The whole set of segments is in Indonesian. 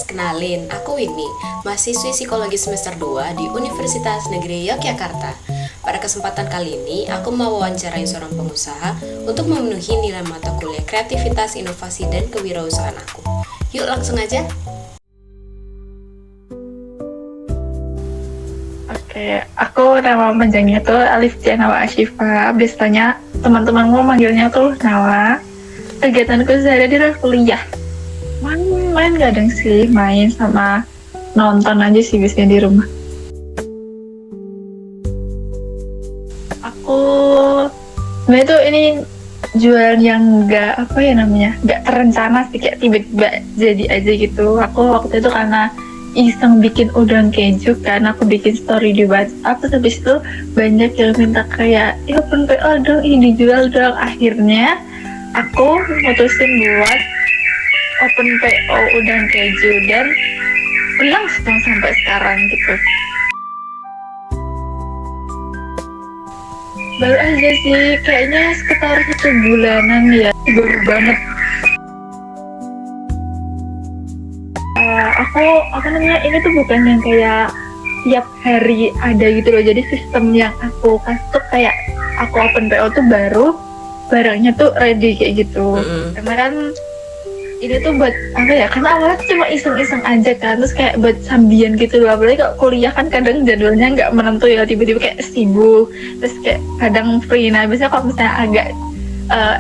guys, kenalin, aku Winnie, mahasiswi psikologi semester 2 di Universitas Negeri Yogyakarta. Pada kesempatan kali ini, aku mau wawancarai seorang pengusaha untuk memenuhi nilai mata kuliah kreativitas, inovasi, dan kewirausahaan aku. Yuk langsung aja. Oke, aku nama panjangnya tuh Alifia Nawa Ashifa. Biasanya teman-temanmu manggilnya tuh Nawa. Kegiatanku sehari-hari adalah kuliah. Main kadang sih, main sama nonton aja sih biasanya di rumah. Aku sebenarnya tuh ini jualan yang nggak terencana sih, kayak tiba-tiba jadi aja gitu. Aku waktu itu karena iseng bikin udang keju kan, aku bikin story di WhatsApp, terus habis itu banyak yang minta kayak ya open PO dong, ini dijual dong. Akhirnya aku mutusin buat open PO udang keju dan berlangsung sampai sekarang gitu. Baru aja sih, kayaknya sekitar 1 bulanan ya, baru banget. Ini tuh bukan yang kayak tiap hari ada gitu loh. Jadi sistem yang aku kasih tuh kayak aku open PO tuh baru barangnya tuh ready kayak gitu. Karena kan ini tuh buat karena awalnya tuh cuma iseng-iseng aja kan, terus kayak buat sambian gitu loh. Apalagi kalau kuliah kan kadang jadwalnya nggak menentu ya, tiba-tiba kayak sibuk, terus kayak kadang free. Nah biasanya kalau misalnya agak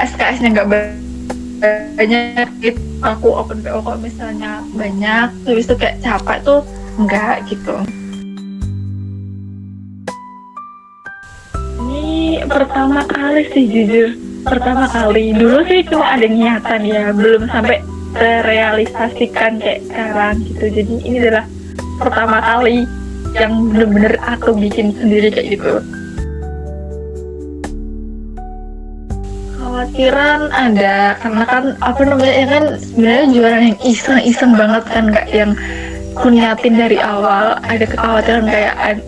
SKS-nya nggak banyak gitu, aku open PO. Kalau misalnya banyak terus itu kayak capek tuh enggak gitu. Ini pertama kali sih, jujur pertama kali. Dulu sih cuma ada niatan ya, belum sampai terrealisasikan kayak sekarang gitu. Jadi ini adalah pertama kali yang bener-bener aku bikin sendiri kayak gitu. Khawatiran ada, karena kan sebenarnya jualan yang iseng-iseng banget kan, nggak yang aku niatin dari awal. Ada kekhawatiran kayak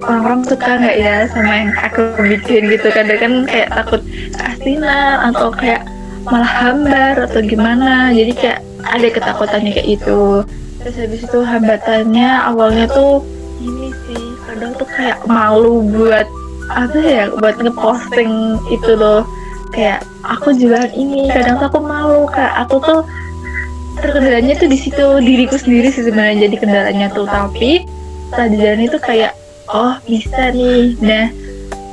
orang-orang suka nggak ya sama yang aku bikin gitu. Kadang kan kayak takut keasinan atau kayak malah hambar atau gimana, jadi kayak ada ketakutannya kayak gitu. Terus habis itu hambatannya awalnya tuh ini sih, kadang tuh kayak malu buat buat ngeposting itu loh, kayak aku jualan ini. Kadang tuh aku malu, kayak aku tuh terkendalanya tuh di situ, diriku sendiri sih sebenarnya jadi kendalanya tuh. Tapi setelah dijalani itu kayak oh bisa nih. Nah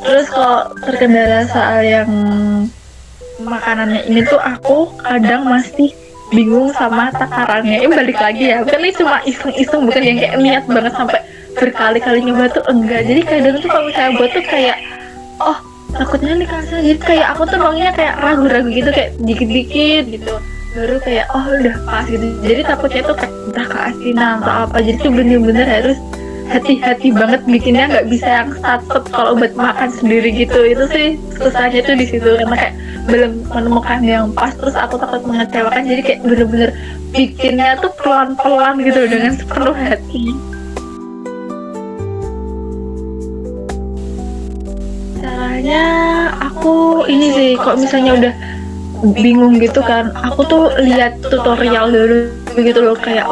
terus kalau terkendala soal yang makanannya ini tuh aku kadang masih bingung sama takarannya. Ini balik lagi ya, bukan ini cuma iseng-iseng, bukan yang kayak niat banget sampai berkali-kali nyoba tuh enggak. Jadi kadang tuh kalau misalnya buat tuh kayak oh takutnya nih kasar, jadi kayak aku tuh maunya kayak ragu-ragu gitu, kayak dikit-dikit gitu baru kayak oh udah pas gitu. Jadi takutnya tuh kayak entah keasinan atau apa, jadi tuh bener-bener harus hati-hati banget bikinnya, nggak bisa yang satu kalau buat makan sendiri gitu. Itu sih susahnya tuh di situ, karena kayak belum menemukan yang pas, terus aku takut mengecewakan, jadi kayak bener-bener bikinnya tuh pelan-pelan gitu dengan sepenuh hati. Caranya aku ini sih, kalau misalnya udah bingung gitu kan, aku tuh lihat tutorial dulu gitu loh, kayak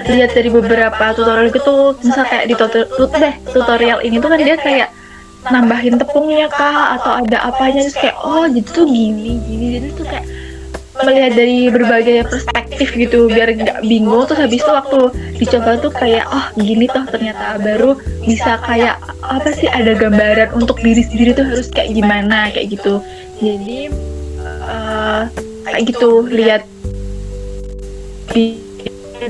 lihat dari beberapa tutorial gitu. Misal kayak di tutorial ini tuh kan dia kayak nambahin tepungnya kah atau ada apanya, terus kayak jadi tuh gini. Jadi tuh kayak melihat dari berbagai perspektif gitu biar nggak bingung. Terus habis itu waktu dicoba tuh kayak gini toh ternyata, baru bisa kayak ada gambaran untuk diri sendiri tuh harus kayak gimana kayak gitu. Jadi kayak gitu, lihat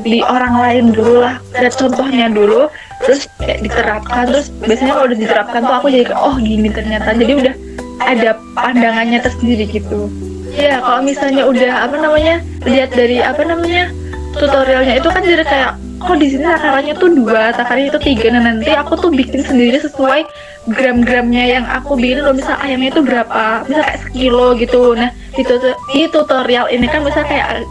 di orang lain dulu lah, lihat contohnya dulu, terus kayak diterapkan. Terus biasanya kalau udah diterapkan tuh aku jadi gini ternyata, jadi udah ada pandangannya tersendiri gitu. Ya kalau misalnya udah lihat dari tutorialnya itu kan jadi kayak di sini takarannya tuh 2, takarannya itu 3. Nah nanti aku tuh bikin sendiri sesuai gram-gramnya yang aku bikin loh. Misal ayamnya itu berapa, misal kayak 1 kilo gitu. Nah di tutorial ini kan misal kayak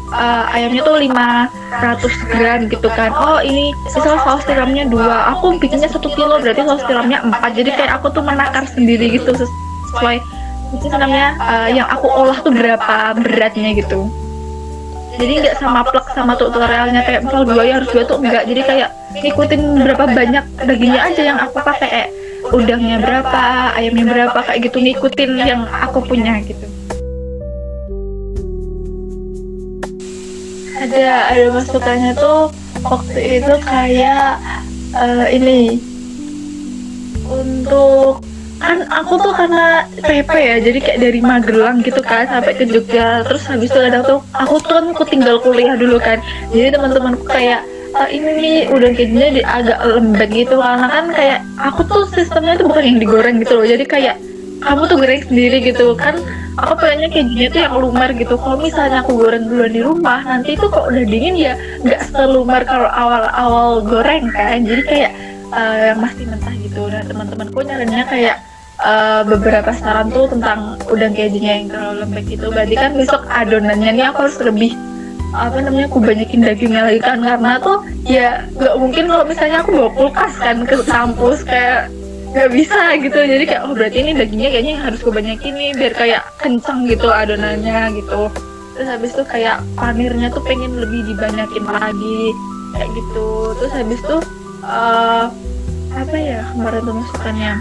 ayamnya tuh 500 gram gitu kan. Ini misal saus tiramnya 2, aku bikinnya 1 kilo, berarti saus tiramnya 4. Jadi kayak aku tuh menakar sendiri gitu sesuai yang aku olah tuh berapa beratnya gitu. jadi nggak sama plek sama tutorialnya kayak misal 2 ya harus 2 tuh enggak, jadi kayak ngikutin berapa banyak dagingnya aja yang aku pakai, kayak udangnya berapa, ayamnya berapa, kayak gitu, ngikutin yang aku punya gitu. Ada masukannya tuh waktu itu kayak ini untuk, kan aku tuh karena PP ya, jadi kayak dari Magelang gitu kan sampai ke Jogja, terus habis itu kadang tuh aku tuh kan tinggal kuliah dulu kan, jadi teman-temanku kayak ini nih udang kejunya agak lembek gitu, karena kan kayak aku tuh sistemnya tuh bukan yang digoreng gitu loh, jadi kayak kamu tuh goreng sendiri gitu kan, aku pengennya kejunya tuh yang lumer gitu. Kalau misalnya aku goreng duluan di rumah, nanti tuh kok udah dingin ya nggak selumer kalau awal-awal goreng kan, jadi kayak yang masih mentah gitu. Nah teman-temanku nyaraninnya kayak beberapa saran tuh tentang udang kejunya yang terlalu lembek gitu, berarti kan besok adonannya nih aku harus lebih aku banyakin dagingnya lagi kan, karena tuh ya nggak mungkin kalau misalnya aku bawa kulkas kan ke kampus, kayak nggak bisa gitu, jadi kayak berarti ini dagingnya kayaknya harus kebanyakin nih biar kayak kencang gitu adonannya gitu. Terus habis itu kayak panirnya tuh pengen lebih dibanyakin lagi kayak gitu. Terus habis itu apa ya kemarin tuh masukannya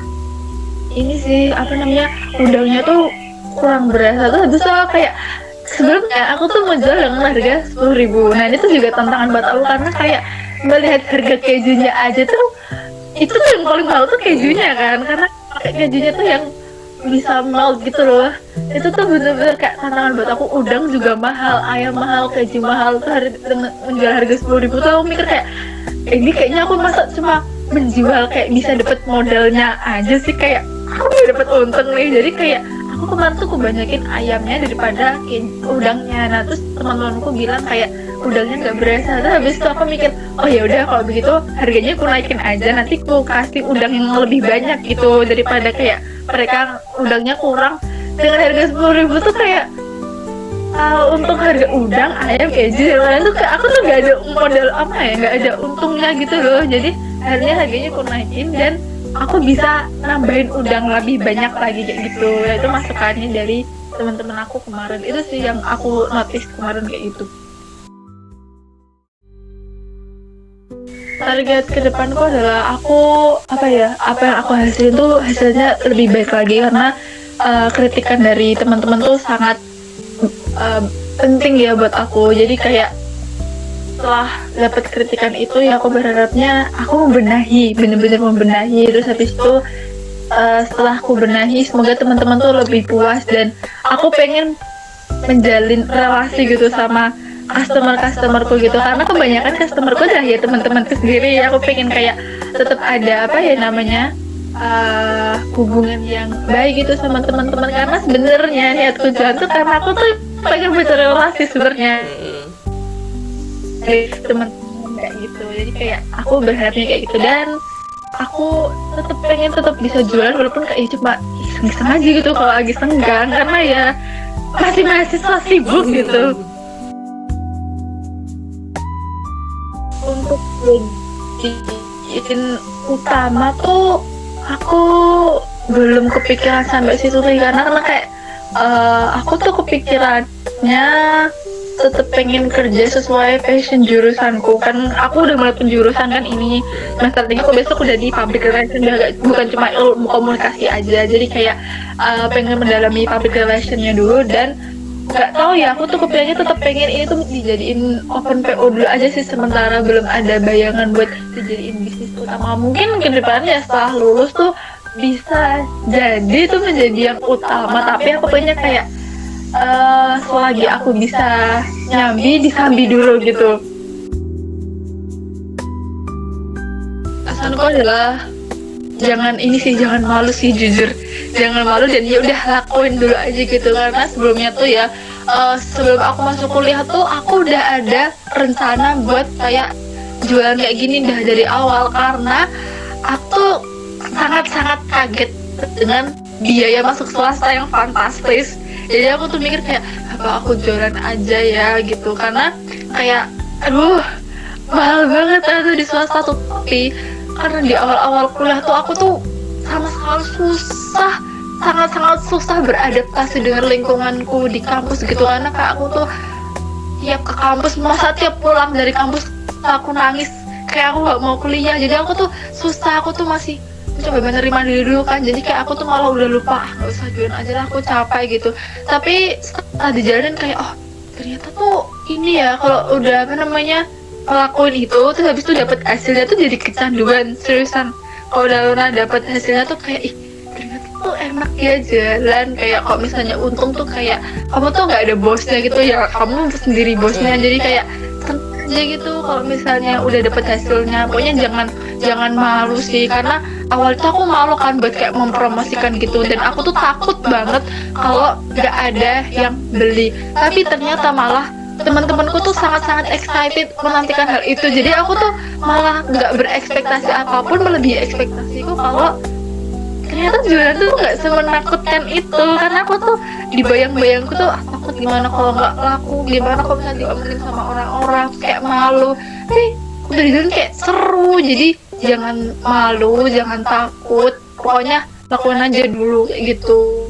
ini sih udangnya tuh kurang berasa. Terus habis itu kayak sebelumnya aku tuh mau jual dengan harga 10.000. Nah ini tuh juga tantangan buat aku karena kayak melihat harga kejunya aja tuh, itu tuh yang paling mahal tuh kejunya kan, karena kejunya tuh yang bisa melt gitu loh. Itu tuh bener-bener kayak tantangan buat aku. Udang juga mahal, ayam mahal, keju mahal, tuh menjual harga 10.000 tuh aku mikir kayak ini kayaknya aku masa cuma menjual kayak bisa dapat modalnya aja sih, kayak aku gak dapat untung nih. Jadi kayak aku kemarin tuh kebanyakin ayamnya daripada udangnya. Nah terus teman-temanku bilang kayak udangnya nggak berasa. Terus habis itu aku mikir, oh ya udah kalau begitu harganya aku naikin aja, nanti aku kasih udang yang lebih banyak gitu, daripada kayak mereka udangnya kurang. Dengan harga 10.000 tuh kayak untuk harga udang, ayam, keju yang lain tuh kayak aku tuh gak ada modal nggak ada untungnya gitu loh. Jadi akhirnya harganya aku naikin dan aku bisa nambahin udang lebih banyak lagi kayak gitu. Ya, itu masukannya dari teman-teman aku kemarin. Itu sih yang aku notice kemarin kayak gitu. Target kedepanku adalah apa yang aku hasilin tuh hasilnya lebih baik lagi, karena kritikan dari teman-teman tuh sangat penting ya buat aku. Jadi kayak setelah dapat kritikan itu ya aku berharapnya aku bener-bener membenahi. Terus habis itu setelah aku benahi, semoga teman-teman tuh lebih puas, dan aku pengen menjalin relasi gitu sama customerku gitu, karena kebanyakan customerku adalah ya teman-temanku sendiri. Aku pengen kayak tetap ada hubungan yang baik gitu sama teman-teman, karena sebenarnya niatku jualan tuh karena aku tuh pengen mencari relasi sebenarnya dari teman-teman kayak gitu. Jadi kayak aku berharapnya kayak gitu, dan aku pengen bisa jualan walaupun kayak cuma iseng-iseng aja gitu kalau lagi senggang, karena ya masih mahasiswa sibuk gitu. Untuk jadi utama tuh aku belum kepikiran sampai situ nih, karena kayak aku tuh kepikirannya tetap pengen kerja sesuai passion jurusanku. Kan aku udah mulai penjurusan kan ini semester 3, aku besok udah di public relation, bukan cuma ilmu komunikasi aja. Jadi kayak pengen mendalami public relationnya dulu, dan nggak tahu ya, aku tuh kepilihnya tetap pengen ini tuh dijadiin open PO dulu aja sih sementara, belum ada bayangan buat dijadiin bisnis utama. Mungkin ke depannya setelah lulus tuh bisa jadi itu menjadi yang utama, tapi aku pengennya kayak selagi aku bisa disambi dulu gitu. Pesanku adalah jangan malu sih, jujur jangan malu, dan ya udah lakuin dulu aja gitu. Karena sebelumnya tuh ya sebelum aku masuk kuliah tuh aku udah ada rencana buat kayak jualan kayak gini dah dari awal, karena aku sangat kaget dengan biaya masuk swasta yang fantastis. Jadi aku tuh mikir kayak apa aku jualan aja ya gitu, karena kayak aduh mahal banget tuh di swasta tuh. Tapi karena di awal-awal kuliah tuh aku tuh sama sekali sangat susah beradaptasi dengan lingkunganku di kampus gitu, karena kayak aku tuh tiap ke kampus, masa tiap pulang dari kampus aku nangis kayak aku nggak mau kuliah. Jadi aku tuh susah, aku tuh masih coba menerima diri dulu kan. Jadi kayak aku tuh malah udah lupa, nggak usah jualan aja lah, aku capek gitu. Tapi setelah dijalanin kayak oh ternyata tuh ini ya, kalau udah apa namanya ngelakuin itu terus habis itu dapat hasilnya tuh jadi kecanduan seriusan. Kalau udah pernah dapat hasilnya tuh kayak ih ternyata tuh enak ya jalan. Kayak kalau misalnya untung tuh kayak kamu tuh nggak ada bosnya gitu ya, kamu sendiri bosnya. Jadi kayak aja gitu kalau misalnya udah dapet hasilnya. Pokoknya jangan malu sih, karena awal itu aku malu kan buat kayak mempromosikan gitu, dan aku tuh takut banget kalau nggak ada yang beli. Tapi ternyata malah teman-temanku tuh sangat-sangat excited menantikan hal itu. Jadi aku tuh malah nggak berekspektasi apapun, melebihi ekspektasiku kalau ternyata jualan tuh nggak semenakutkan itu. Karena aku tuh dibayang-bayangku tuh takut gimana kalau nggak laku, gimana kalau misalnya diomongin sama orang-orang, kayak malu. Tapi udah dijualin kayak seru. Jadi jangan malu, jangan takut, pokoknya lakuin aja dulu kayak gitu.